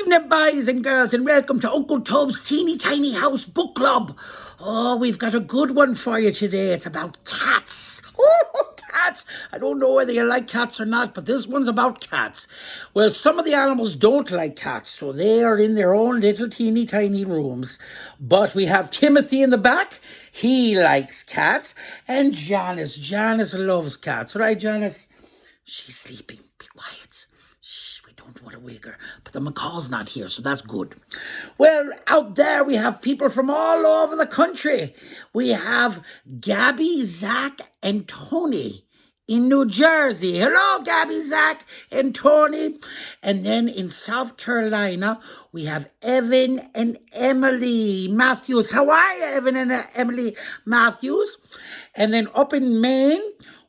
evening, boys and girls, and welcome to Uncle Tubz' Teeny Tiny House Book Club. Oh, we've got a good one for you today. It's about cats. Oh, cats. I don't know whether you like cats or not, but this one's about cats. Well, some of the animals don't like cats, so they are in their own little teeny tiny rooms. But we have Timothy in the back. He likes cats. And Janice. Janice loves cats. Right, Janice? She's sleeping. Be quiet. Don't want to wake her, but the McCall's not here, so that's good. Well, out there we have people from all over the country. We have Gabby, Zach, and Tony in New Jersey. Hello, Gabby, Zach, and Tony. And then in South Carolina, we have Evan and Emily Matthews. How are you, Evan and Emily Matthews? And then up in Maine,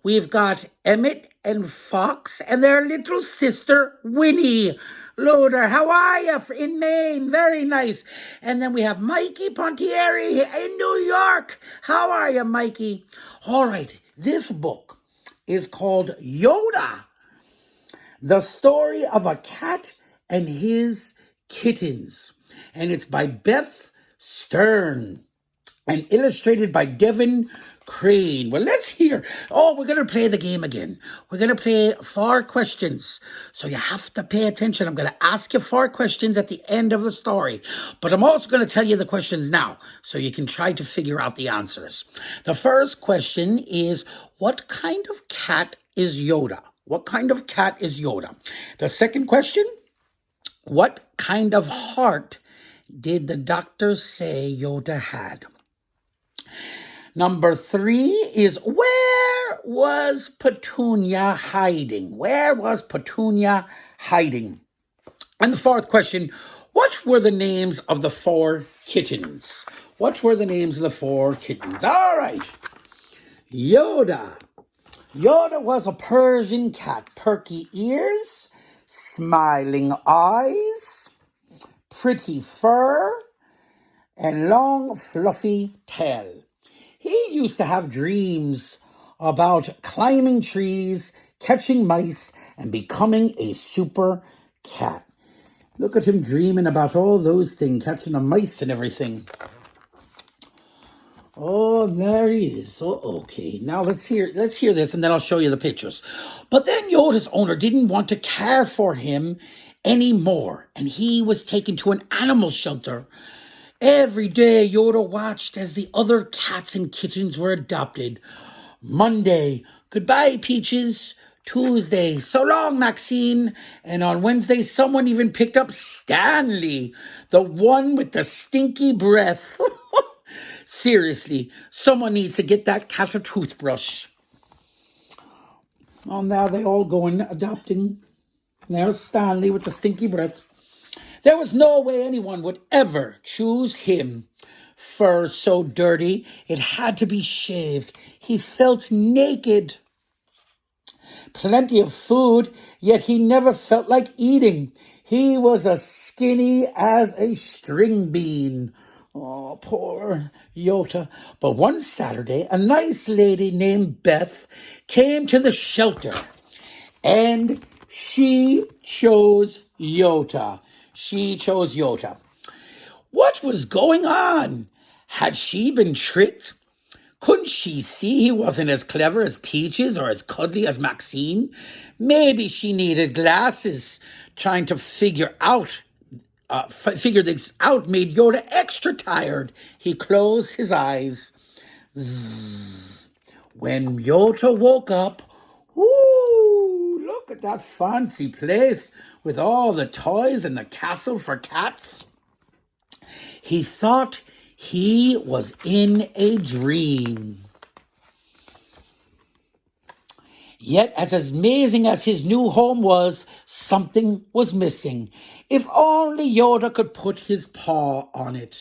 we've got Emmett and Fox and their little sister, Winnie Loader. How are you in Maine? Very nice. And then we have Mikey Pontieri in New York. How are you, Mikey? All right, this book is called Yoda, the story of a cat and his kittens. And it's by Beth Stern and illustrated by Devin Crane. Well, let's hear. Oh, we're going to play the game again. We're going to play 4 questions. So you have to pay attention. I'm going to ask you 4 questions at the end of the story. But I'm also going to tell you the questions now so you can try to figure out the answers. The first question is, what kind of cat is Yoda? What kind of cat is Yoda? The second question, what kind of heart did the doctor say Yoda had? Number 3 is, where was Petunia hiding? Where was Petunia hiding? And the 4th question, what were the names of the 4 kittens? What were the names of the 4 kittens? All right. Yoda. Yoda was a Persian cat. Perky ears, smiling eyes, pretty fur, and long fluffy tail. He used to have dreams about climbing trees, catching mice, and becoming a super cat. Look at him dreaming about all those things, catching the mice and everything. Oh, there he is. Oh, okay. Now let's hear this, and then I'll show you the pictures. But then Yoda's owner didn't want to care for him anymore, and he was taken to an animal shelter. Every day, Yoda watched as the other cats and kittens were adopted. Monday, goodbye, Peaches. Tuesday, so long, Maxine. And on Wednesday, someone even picked up Stanley, the one with the stinky breath. Seriously, someone needs to get that cat a toothbrush. Oh, now they all going adopting. There's Stanley with the stinky breath. There was no way anyone would ever choose him. Fur so dirty, it had to be shaved. He felt naked. Plenty of food, yet he never felt like eating. He was as skinny as a string bean. Oh, poor Yoda. But one Saturday, a nice lady named Beth came to the shelter, and she chose Yoda. She chose Yoda. What was going on? Had she been tricked? Couldn't she see he wasn't as clever as Peaches or as cuddly as Maxine? Maybe she needed glasses. Trying to figure this out made Yoda extra tired. He closed his eyes. Zzz. When Yoda woke up, ooh, look at that fancy place with all the toys and the castle for cats. He thought he was in a dream. Yet, as amazing as his new home was, something was missing. If only Yoda could put his paw on it.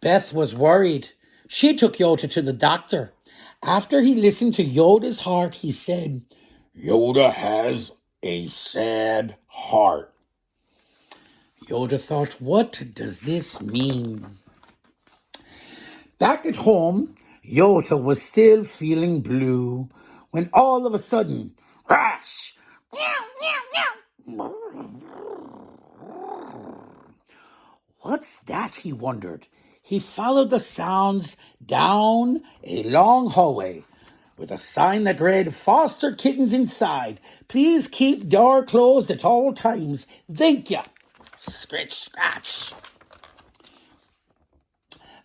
Beth was worried. She took Yoda to the doctor. After he listened to Yoda's heart, he said, "Yoda has a sad heart." Yoda thought, what does this mean? Back at home, Yoda was still feeling blue when all of a sudden, crash! Meow, meow, meow. What's that, he wondered. He followed the sounds down a long hallway with a sign that read, "Foster kittens inside. Please keep door closed at all times. Thank ya." Scratch, scratch.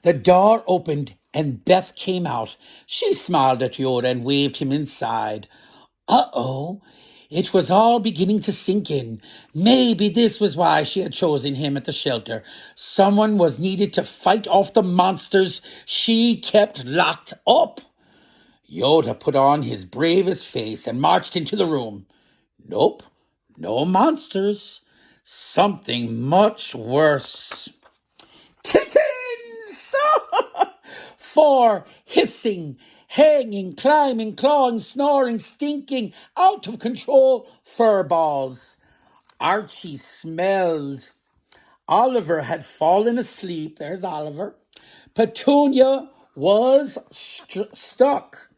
The door opened and Beth came out. She smiled at Yoda and waved him inside. Uh-oh. It was all beginning to sink in. Maybe this was why she had chosen him at the shelter. Someone was needed to fight off the monsters she kept locked up. Yoda put on his bravest face and marched into the room. Nope, no monsters. Something much worse. Kittens! 4 hissing, hanging, climbing, clawing, snoring, stinking, out of control fur balls. Archie smelled. Oliver had fallen asleep. There's Oliver. Petunia was stuck.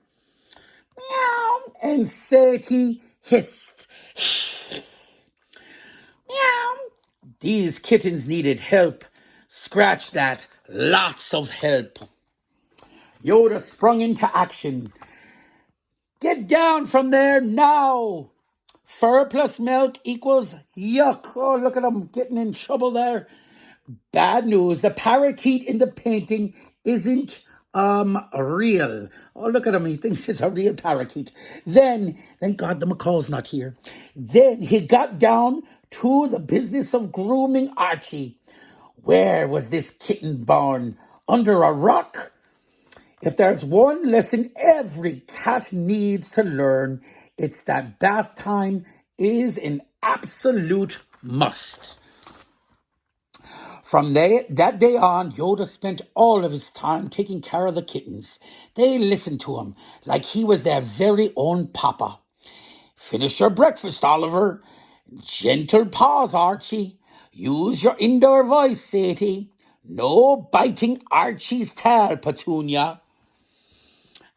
Meow. And Sadie hissed. Meow. These kittens needed help. Scratch that. Lots of help. Yoda sprung into action. Get down from there now. Fur plus milk equals yuck. Oh, look at him getting in trouble there. Bad news. The parakeet in the painting isn't real. Oh, look at him. He thinks it's a real parakeet. Then, thank God the McCall's not here. Then he got down to the business of grooming Archie. Where was this kitten born? Under a rock? If there's one lesson every cat needs to learn, it's that bath time is an absolute must. From that day on, Yoda spent all of his time taking care of the kittens. They listened to him like he was their very own papa. Finish your breakfast, Oliver. Gentle paws, Archie. Use your indoor voice, Sadie. No biting Archie's tail, Petunia.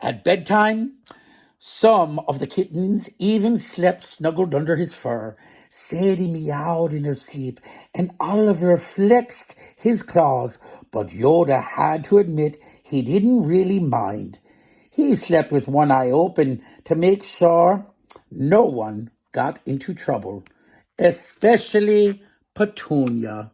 At bedtime, some of the kittens even slept snuggled under his fur. Sadie meowed in her sleep, and Oliver flexed his claws, but Yoda had to admit he didn't really mind. He slept with one eye open to make sure no one got into trouble, especially Petunia.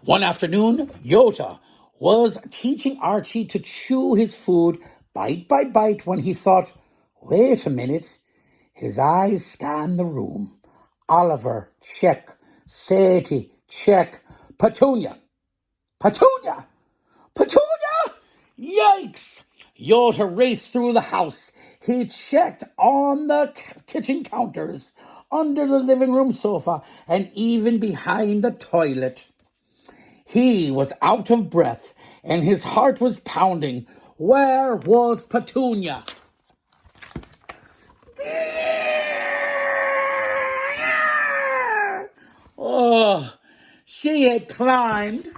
One afternoon, Yoda was teaching Archie to chew his food bite by bite when he thought, wait a minute. His eyes scanned the room. Oliver, check. Sadie, check. Petunia. Petunia! Petunia! Yikes! Yoda raced through the house. He checked on the kitchen counters, under the living room sofa, and even behind the toilet. He was out of breath, and his heart was pounding. Where was Petunia? Oh, she had climbed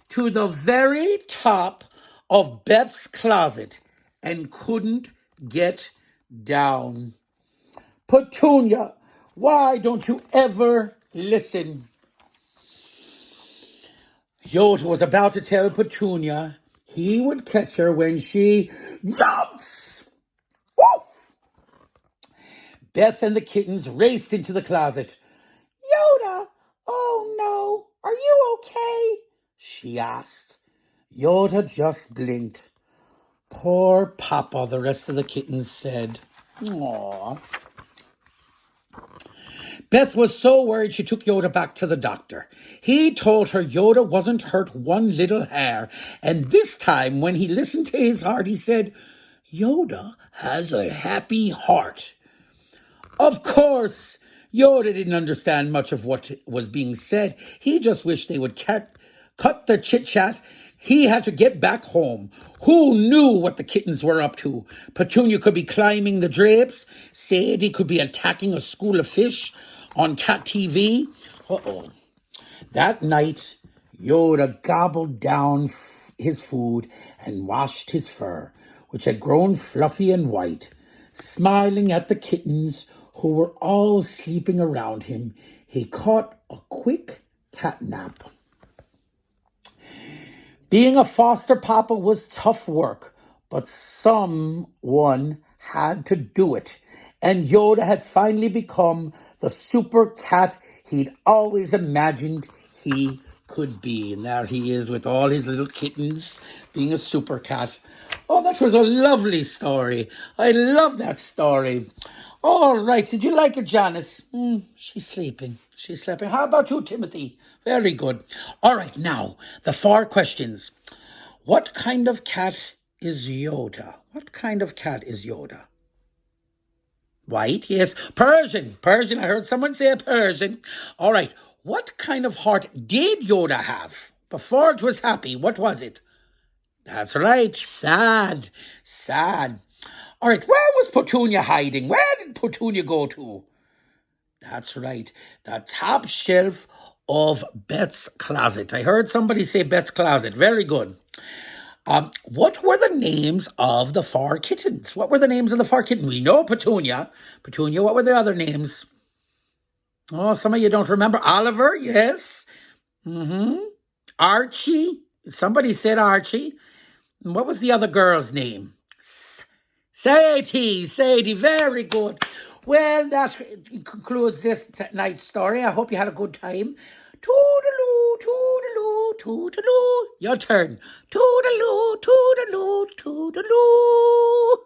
to the very top of Beth's closet and couldn't get down. Petunia, why don't you ever listen? Yoda was about to tell Petunia he would catch her when she jumps. Woo! Beth and the kittens raced into the closet. Yoda, oh no, are you okay? She asked. Yoda just blinked. Poor Papa, the rest of the kittens said. Aww. Beth was so worried she took Yoda back to the doctor. He told her Yoda wasn't hurt one little hair, and this time when he listened to his heart, he said, Yoda has a happy heart. Of course, Yoda didn't understand much of what was being said. He just wished they would cut the chit-chat. He had to get back home. Who knew what the kittens were up to? Petunia could be climbing the drapes. Sadie could be attacking a school of fish on Cat TV. Uh-oh. That night, Yoda gobbled down his food and washed his fur, which had grown fluffy and white, smiling at the kittens who were all sleeping around him, he caught a quick cat nap. Being a foster papa was tough work, but someone had to do it. And Yoda had finally become the super cat he'd always imagined he could be. And there he is with all his little kittens, being a super cat. Oh, that was a lovely story. I love that story. All right, did you like it, Janice? She's sleeping. She's sleeping. How about you, Timothy? Very good. All right, now, the 4 questions. What kind of cat is Yoda? What kind of cat is Yoda? White, yes. Persian. Persian, I heard someone say a Persian. All right, what kind of heart did Yoda have? Before it was happy, what was it? That's right, sad. Sad. All right, where was Petunia hiding? Where did Petunia go to? That's right, the top shelf of Beth's closet. I heard somebody say Beth's closet. Very good. What were the names of the 4 kittens? What were the names of the 4 kittens? We know Petunia. Petunia, what were the other names? Oh, some of you don't remember. Oliver, yes. Archie. Somebody said Archie. And what was the other girl's name? Sadie. Sadie, very good. Well, that concludes this night's story. I hope you had a good time. Toodaloo, toodaloo, toodaloo. Your turn. Toodaloo, toodaloo, toodaloo.